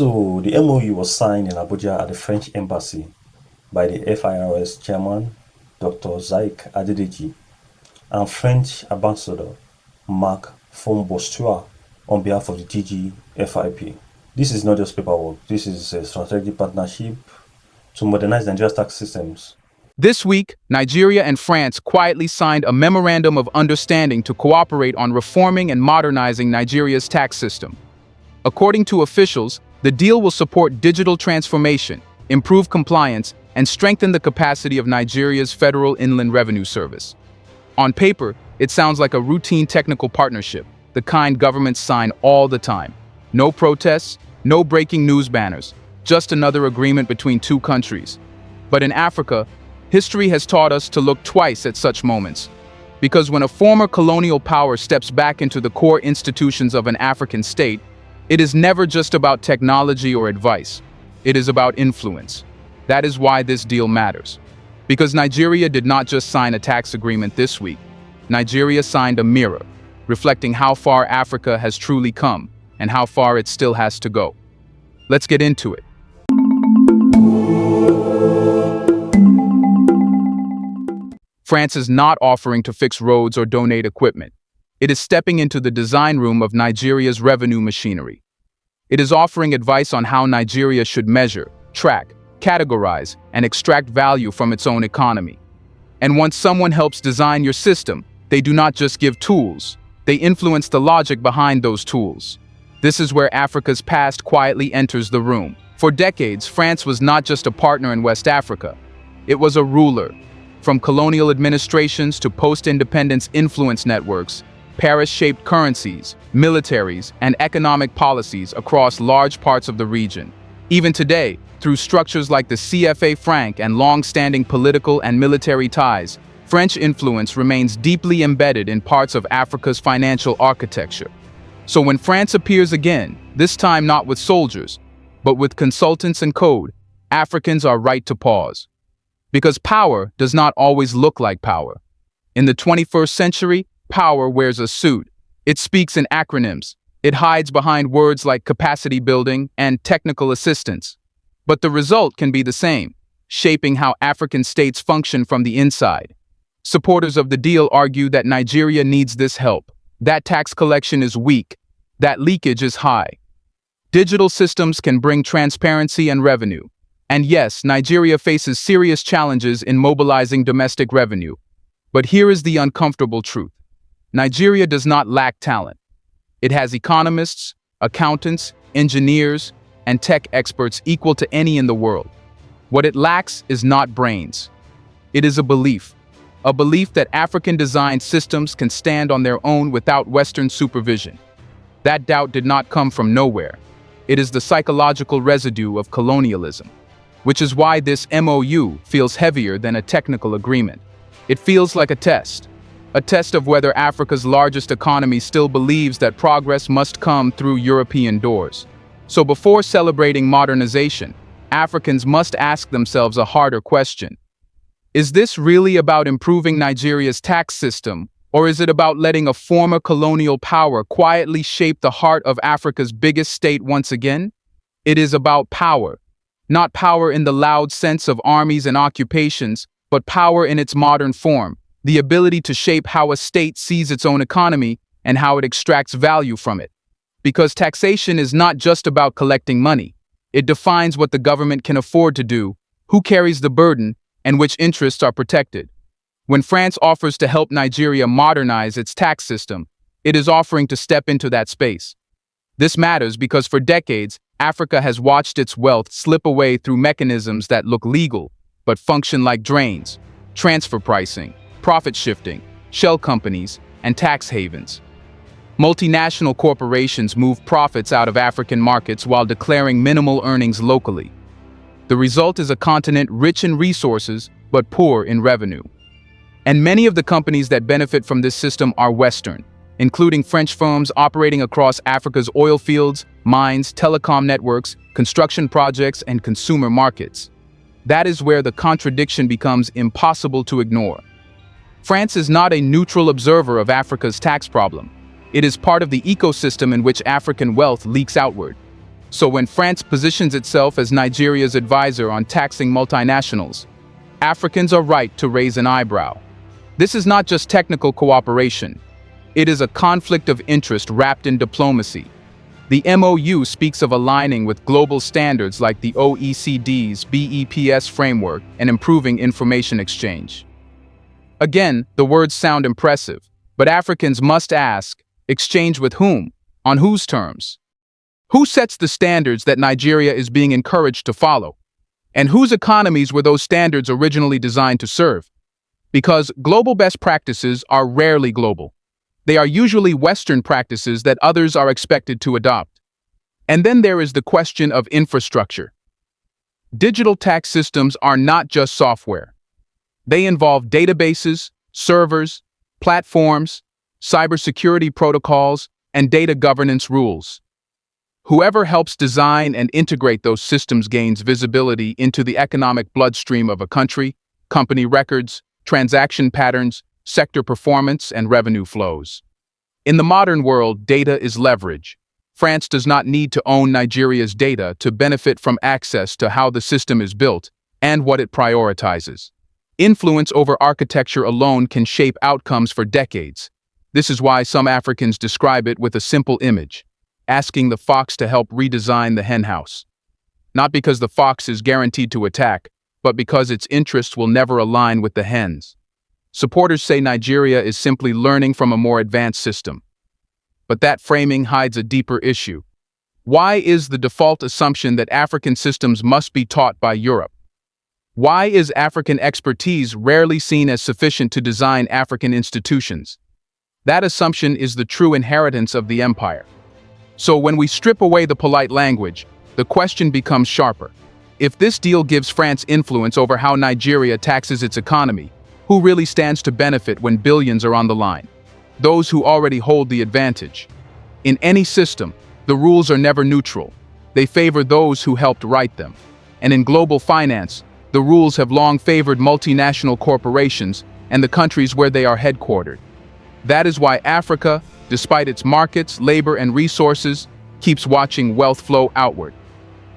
So the MOU was signed in Abuja at the French embassy by the FIRS chairman, Dr. Zaik Adedeji, and French ambassador Marc Fombostua on behalf of the TGFIP. This is not just paperwork, this is a strategic partnership to modernize Nigeria's tax systems. This week, Nigeria and France quietly signed a memorandum of understanding to cooperate on reforming and modernizing Nigeria's tax system. According to officials, the deal will support digital transformation, improve compliance, and strengthen the capacity of Nigeria's Federal Inland Revenue Service. On paper, it sounds like a routine technical partnership, the kind governments sign all the time. No protests, no breaking news banners, just another agreement between two countries. But in Africa, history has taught us to look twice at such moments. Because when a former colonial power steps back into the core institutions of an African state, it is never just about technology or advice. It is about influence. That is why this deal matters. Because Nigeria did not just sign a tax agreement this week. Nigeria signed a mirror, reflecting how far Africa has truly come and how far it still has to go. Let's get into it. France is not offering to fix roads or donate equipment. It is stepping into the design room of Nigeria's revenue machinery. It is offering advice on how Nigeria should measure, track, categorize, and extract value from its own economy. And once someone helps design your system, they do not just give tools, they influence the logic behind those tools. This is where Africa's past quietly enters the room. For decades, France was not just a partner in West Africa. It was a ruler. From colonial administrations to post-independence influence networks, Paris shaped currencies, militaries, and economic policies across large parts of the region. Even today, through structures like the CFA franc and long-standing political and military ties, French influence remains deeply embedded in parts of Africa's financial architecture. So when France appears again, this time not with soldiers, but with consultants and code, Africans are right to pause. Because power does not always look like power. In the 21st century, power wears a suit. It speaks in acronyms. It hides behind words like capacity building and technical assistance. But the result can be the same, shaping how African states function from the inside. Supporters of the deal argue that Nigeria needs this help. That tax collection is weak. That leakage is high. Digital systems can bring transparency and revenue. And yes, Nigeria faces serious challenges in mobilizing domestic revenue. But here is the uncomfortable truth. Nigeria does not lack talent. It has economists, accountants, engineers, and tech experts equal to any in the world. What it lacks is not brains. It is a belief that African-designed systems can stand on their own without Western supervision. That doubt did not come from nowhere. It is the psychological residue of colonialism, which is why this MOU feels heavier than a technical agreement. It feels like a test of whether Africa's largest economy still believes that progress must come through European doors. So before celebrating modernization, Africans must ask themselves a harder question. Is this really about improving Nigeria's tax system, or is it about letting a former colonial power quietly shape the heart of Africa's biggest state once again? It is about power. Not power in the loud sense of armies and occupations, but power in its modern form, the ability to shape how a state sees its own economy and how it extracts value from it. Because taxation is not just about collecting money. It defines what the government can afford to do, who carries the burden, and which interests are protected. When France offers to help Nigeria modernize its tax system, it is offering to step into that space. This matters because for decades, Africa has watched its wealth slip away through mechanisms that look legal, but function like drains: transfer pricing, profit shifting, shell companies, and tax havens. Multinational corporations move profits out of African markets while declaring minimal earnings locally. The result is a continent rich in resources, but poor in revenue. And many of the companies that benefit from this system are Western, including French firms operating across Africa's oil fields, mines, telecom networks, construction projects, and consumer markets. That is where the contradiction becomes impossible to ignore. France is not a neutral observer of Africa's tax problem. It is part of the ecosystem in which African wealth leaks outward. So when France positions itself as Nigeria's advisor on taxing multinationals, Africans are right to raise an eyebrow. This is not just technical cooperation. It is a conflict of interest wrapped in diplomacy. The MOU speaks of aligning with global standards like the OECD's BEPS framework and improving information exchange. Again, the words sound impressive, but Africans must ask, exchange with whom? On whose terms? Who sets the standards that Nigeria is being encouraged to follow? And whose economies were those standards originally designed to serve? Because global best practices are rarely global. They are usually Western practices that others are expected to adopt. And then there is the question of infrastructure. Digital tax systems are not just software. They involve databases, servers, platforms, cybersecurity protocols, and data governance rules. Whoever helps design and integrate those systems gains visibility into the economic bloodstream of a country, company records, transaction patterns, sector performance, and revenue flows. In the modern world, data is leverage. France does not need to own Nigeria's data to benefit from access to how the system is built and what it prioritizes. Influence over architecture alone can shape outcomes for decades. This is why some Africans describe it with a simple image, asking the fox to help redesign the henhouse. Not because the fox is guaranteed to attack, but because its interests will never align with the hens. Supporters say Nigeria is simply learning from a more advanced system. But that framing hides a deeper issue. Why is the default assumption that African systems must be taught by Europe? Why is African expertise rarely seen as sufficient to design African institutions? That assumption is the true inheritance of the empire. So when we strip away the polite language, the question becomes sharper. If this deal gives France influence over how Nigeria taxes its economy, who really stands to benefit when billions are on the line? Those who already hold the advantage. In any system, the rules are never neutral. They favor those who helped write them. And in global finance, the rules have long favored multinational corporations and the countries where they are headquartered. That is why Africa, despite its markets, labor, and resources, keeps watching wealth flow outward.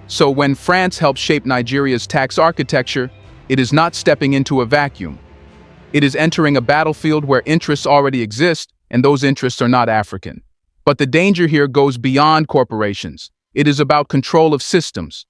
So when France helps shape Nigeria's tax architecture, it is not stepping into a vacuum. It is entering a battlefield where interests already exist, and those interests are not African. But the danger here goes beyond corporations. It is about control of systems.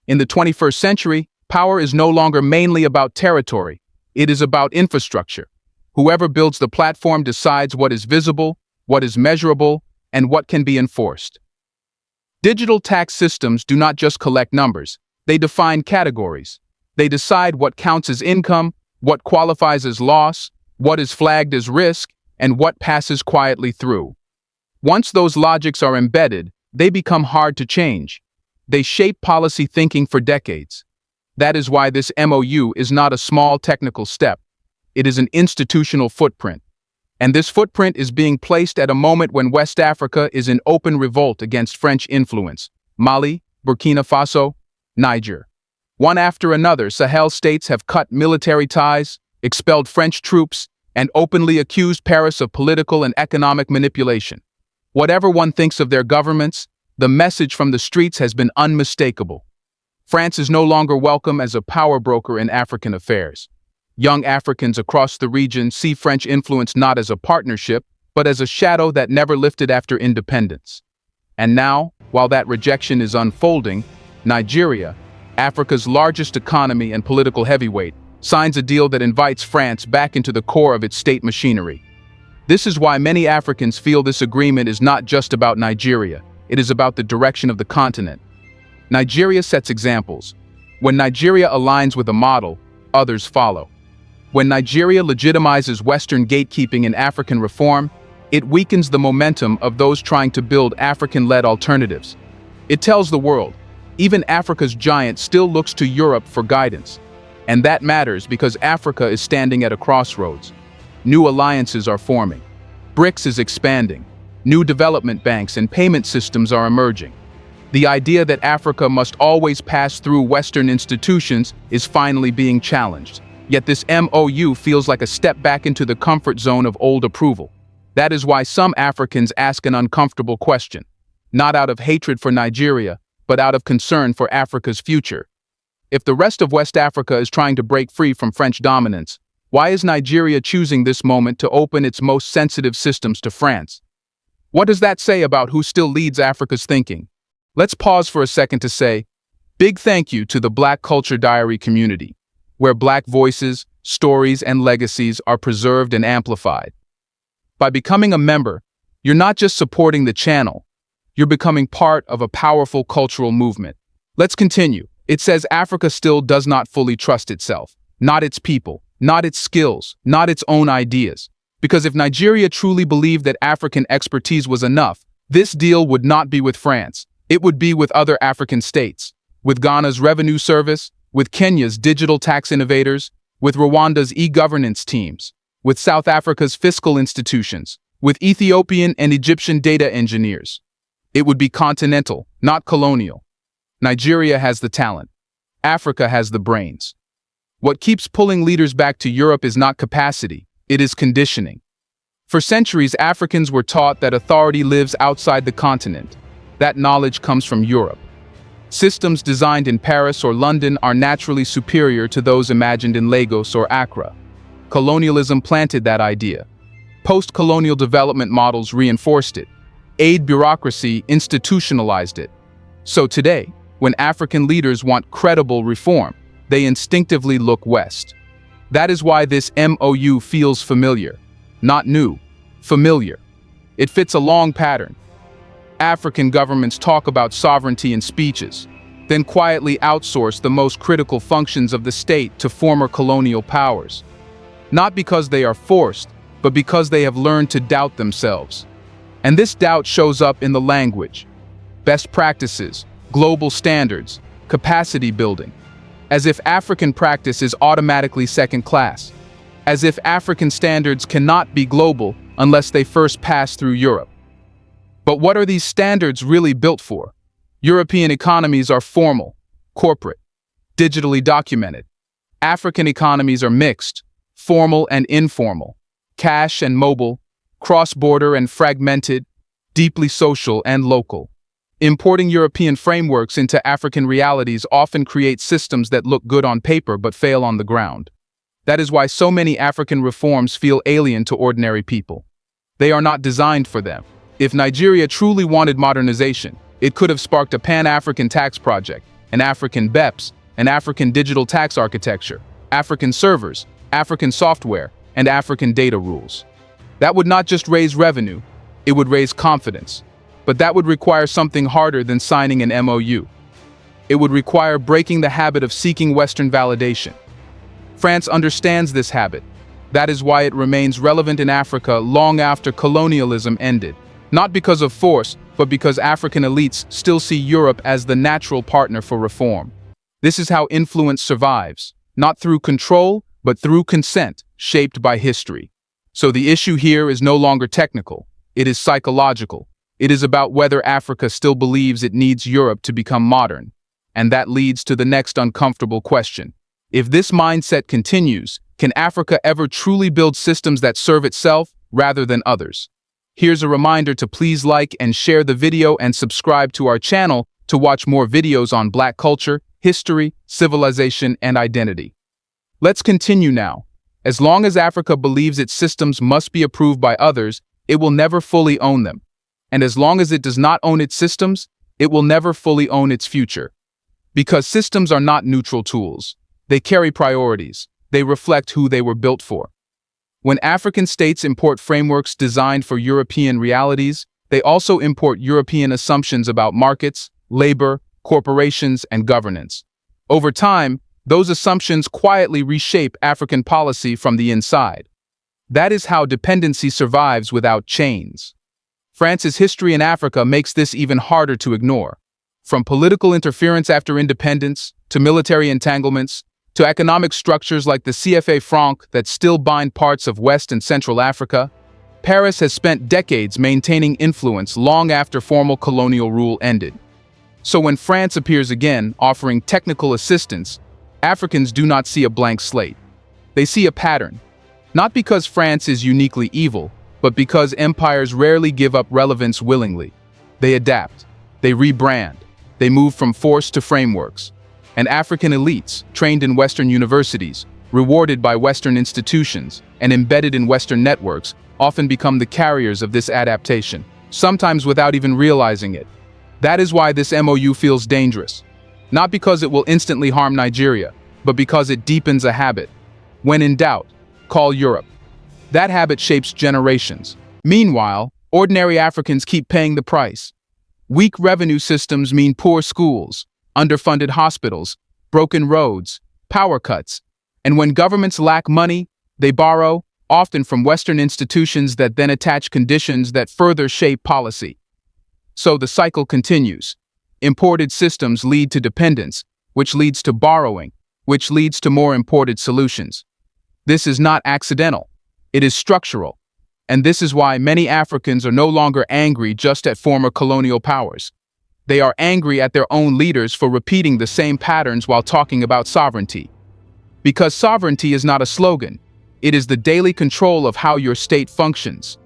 In the 21st century, power is no longer mainly about territory. It is about infrastructure. Whoever builds the platform decides what is visible, what is measurable, and what can be enforced. Digital tax systems do not just collect numbers. They define categories. They decide what counts as income, what qualifies as loss, what is flagged as risk, and what passes quietly through. Once those logics are embedded, they become hard to change. They shape policy thinking for decades. That is why this MOU is not a small technical step. It is an institutional footprint. And this footprint is being placed at a moment when West Africa is in open revolt against French influence. Mali, Burkina Faso, Niger. One after another, Sahel states have cut military ties, expelled French troops, and openly accused Paris of political and economic manipulation. Whatever one thinks of their governments, the message from the streets has been unmistakable. France is no longer welcome as a power broker in African affairs. Young Africans across the region see French influence not as a partnership, but as a shadow that never lifted after independence. And now, while that rejection is unfolding, Nigeria, Africa's largest economy and political heavyweight, signs a deal that invites France back into the core of its state machinery. This is why many Africans feel this agreement is not just about Nigeria, it is about the direction of the continent. Nigeria sets examples. When Nigeria aligns with a model, others follow. When Nigeria legitimizes Western gatekeeping in African reform, it weakens the momentum of those trying to build African-led alternatives. It tells the world, even Africa's giant still looks to Europe for guidance. And that matters because Africa is standing at a crossroads. New alliances are forming. BRICS is expanding. New development banks and payment systems are emerging. The idea that Africa must always pass through Western institutions is finally being challenged. Yet this MOU feels like a step back into the comfort zone of old approval. That is why some Africans ask an uncomfortable question. Not out of hatred for Nigeria, but out of concern for Africa's future. If the rest of West Africa is trying to break free from French dominance, why is Nigeria choosing this moment to open its most sensitive systems to France? What does that say about who still leads Africa's thinking? Let's pause for a second to say, big thank you to the Black Culture Diary community, where Black voices, stories, and legacies are preserved and amplified. By becoming a member, you're not just supporting the channel, you're becoming part of a powerful cultural movement. Let's continue. It says Africa still does not fully trust itself, not its people, not its skills, not its own ideas. Because if Nigeria truly believed that African expertise was enough, this deal would not be with France. It would be with other African states, with Ghana's revenue service, with Kenya's digital tax innovators, with Rwanda's e-governance teams, with South Africa's fiscal institutions, with Ethiopian and Egyptian data engineers. It would be continental, not colonial. Nigeria has the talent. Africa has the brains. What keeps pulling leaders back to Europe is not capacity, it is conditioning. For centuries, Africans were taught that authority lives outside the continent. That knowledge comes from Europe. Systems designed in Paris or London are naturally superior to those imagined in Lagos or Accra. Colonialism planted that idea. Post-colonial development models reinforced it. Aid bureaucracy institutionalized it. So today, when African leaders want credible reform, they instinctively look west. That is why this MOU feels familiar. Not new, familiar. It fits a long pattern. African governments talk about sovereignty in speeches, then quietly outsource the most critical functions of the state to former colonial powers. Not because they are forced, but because they have learned to doubt themselves. And this doubt shows up in the language. Best practices, global standards, capacity building. As if African practice is automatically second class. As if African standards cannot be global unless they first pass through Europe. But what are these standards really built for? European economies are formal, corporate, digitally documented. African economies are mixed, formal and informal, cash and mobile, cross-border and fragmented, deeply social and local. Importing European frameworks into African realities often creates systems that look good on paper but fail on the ground. That is why so many African reforms feel alien to ordinary people. They are not designed for them. If Nigeria truly wanted modernization, it could have sparked a Pan-African tax project, an African BEPS, an African digital tax architecture, African servers, African software, and African data rules. That would not just raise revenue, it would raise confidence. But that would require something harder than signing an MOU. It would require breaking the habit of seeking Western validation. France understands this habit. That is why it remains relevant in Africa long after colonialism ended. Not because of force, but because African elites still see Europe as the natural partner for reform. This is how influence survives, not through control, but through consent, shaped by history. So the issue here is no longer technical, it is psychological. It is about whether Africa still believes it needs Europe to become modern. And that leads to the next uncomfortable question. If this mindset continues, can Africa ever truly build systems that serve itself rather than others? Here's a reminder to please like and share the video and subscribe to our channel to watch more videos on Black culture, history, civilization, and identity. Let's continue now. As long as Africa believes its systems must be approved by others, it will never fully own them. And as long as it does not own its systems, it will never fully own its future. Because systems are not neutral tools. They carry priorities. They reflect who they were built for. When African states import frameworks designed for European realities, they also import European assumptions about markets, labor, corporations, and governance. Over time, those assumptions quietly reshape African policy from the inside. That is how dependency survives without chains. France's history in Africa makes this even harder to ignore. From political interference after independence, to military entanglements, to economic structures like the CFA franc that still bind parts of West and Central Africa, Paris has spent decades maintaining influence long after formal colonial rule ended. So when France appears again, offering technical assistance, Africans do not see a blank slate. They see a pattern. Not because France is uniquely evil, but because empires rarely give up relevance willingly. They adapt, they rebrand, They move from force to frameworks. And African elites, trained in Western universities, rewarded by Western institutions, and embedded in Western networks, often become the carriers of this adaptation, sometimes without even realizing it. That is why this MOU feels dangerous. Not because it will instantly harm Nigeria, but because it deepens a habit. When in doubt, call Europe. That habit shapes generations. Meanwhile, ordinary Africans keep paying the price. Weak revenue systems mean poor schools, underfunded hospitals, broken roads, power cuts. And when governments lack money, they borrow, often from Western institutions that then attach conditions that further shape policy. So the cycle continues. Imported systems lead to dependence, which leads to borrowing, which leads to more imported solutions. This is not accidental. It is structural. And this is why many Africans are no longer angry just at former colonial powers. They are angry at their own leaders for repeating the same patterns while talking about sovereignty. Because sovereignty is not a slogan. It is the daily control of how your state functions.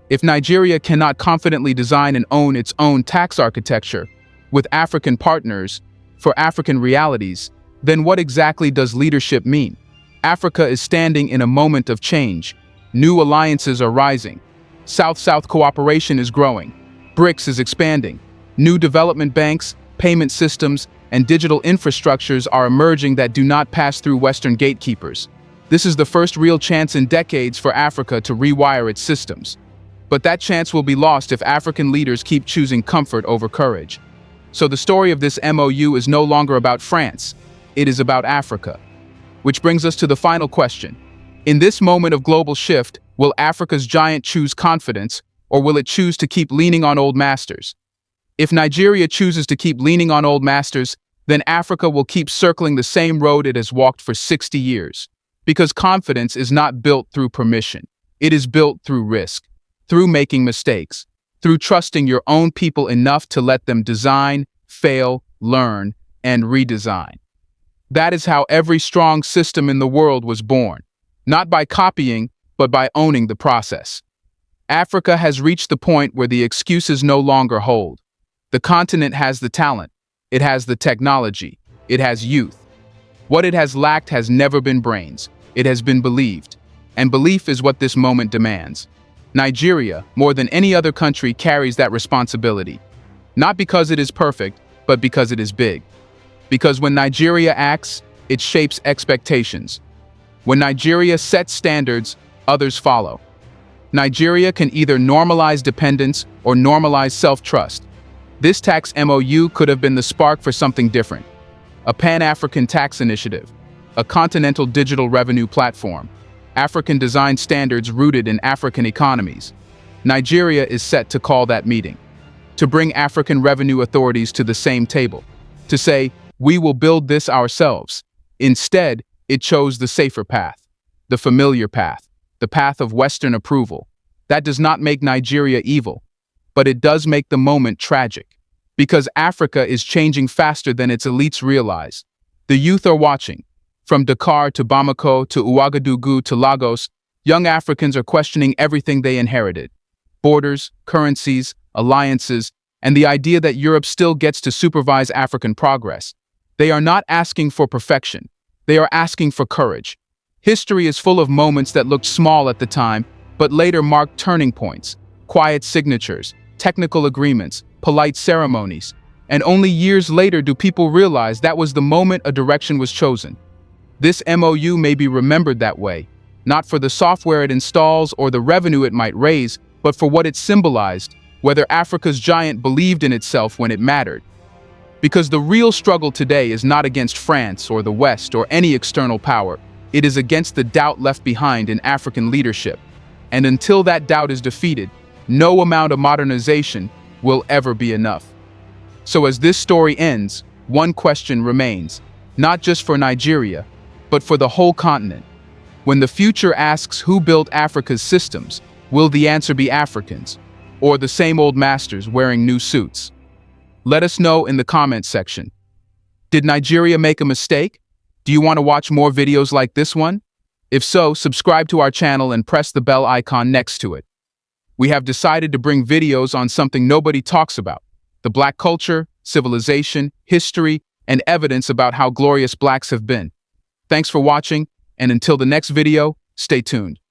If Nigeria cannot confidently design and own its own tax architecture, with African partners, for African realities, then what exactly does leadership mean? Africa is standing in a moment of change. New alliances are rising. South-South cooperation is growing. BRICS is expanding. New development banks, payment systems, and digital infrastructures are emerging that do not pass through Western gatekeepers. This is the first real chance in decades for Africa to rewire its systems. But that chance will be lost if African leaders keep choosing comfort over courage. So the story of this MOU is no longer about France. It is about Africa. Which brings us to the final question. In this moment of global shift, will Africa's giant choose confidence, or will it choose to keep leaning on old masters? If Nigeria chooses to keep leaning on old masters, then Africa will keep circling the same road it has walked for 60 years. Because confidence is not built through permission. It is built through risk, through making mistakes, through trusting your own people enough to let them design, fail, learn, and redesign. That is how every strong system in the world was born. Not by copying, but by owning the process. Africa has reached the point where the excuses no longer hold. The continent has the talent, it has the technology, it has youth. What it has lacked has never been brains, it has been believed. And belief is what this moment demands. Nigeria, more than any other country, carries that responsibility. Not because it is perfect, but because it is big. Because when Nigeria acts, it shapes expectations. When Nigeria sets standards, others follow. Nigeria can either normalize dependence or normalize self-trust. This tax MOU could have been the spark for something different. A Pan-African tax initiative, a continental digital revenue platform, African design standards rooted in African economies. Nigeria is set to call that meeting, to bring African revenue authorities to the same table, to say, we will build this ourselves. Instead, it chose the safer path, the familiar path, the path of Western approval. That does not make Nigeria evil, but it does make the moment tragic. Because Africa is changing faster than its elites realize. The youth are watching. From Dakar to Bamako to Ouagadougou to Lagos, young Africans are questioning everything they inherited. Borders, currencies, alliances, and the idea that Europe still gets to supervise African progress. They are not asking for perfection. They are asking for courage. History is full of moments that looked small at the time, but later marked turning points, quiet signatures, technical agreements, polite ceremonies. And only years later do people realize that was the moment a direction was chosen. This MOU may be remembered that way, not for the software it installs or the revenue it might raise, but for what it symbolized, whether Africa's giant believed in itself when it mattered. Because the real struggle today is not against France or the West or any external power. It is against the doubt left behind in African leadership. And until that doubt is defeated, no amount of modernization will ever be enough. So as this story ends, one question remains, not just for Nigeria, but for the whole continent. When the future asks who built Africa's systems, will the answer be Africans, or the same old masters wearing new suits? Let us know in the comments section. Did Nigeria make a mistake? Do you want to watch more videos like this one? If so, subscribe to our channel and press the bell icon next to it. We have decided to bring videos on something nobody talks about, the Black culture, civilization, history, and evidence about how glorious blacks have been. Thanks for watching, and until the next video, stay tuned.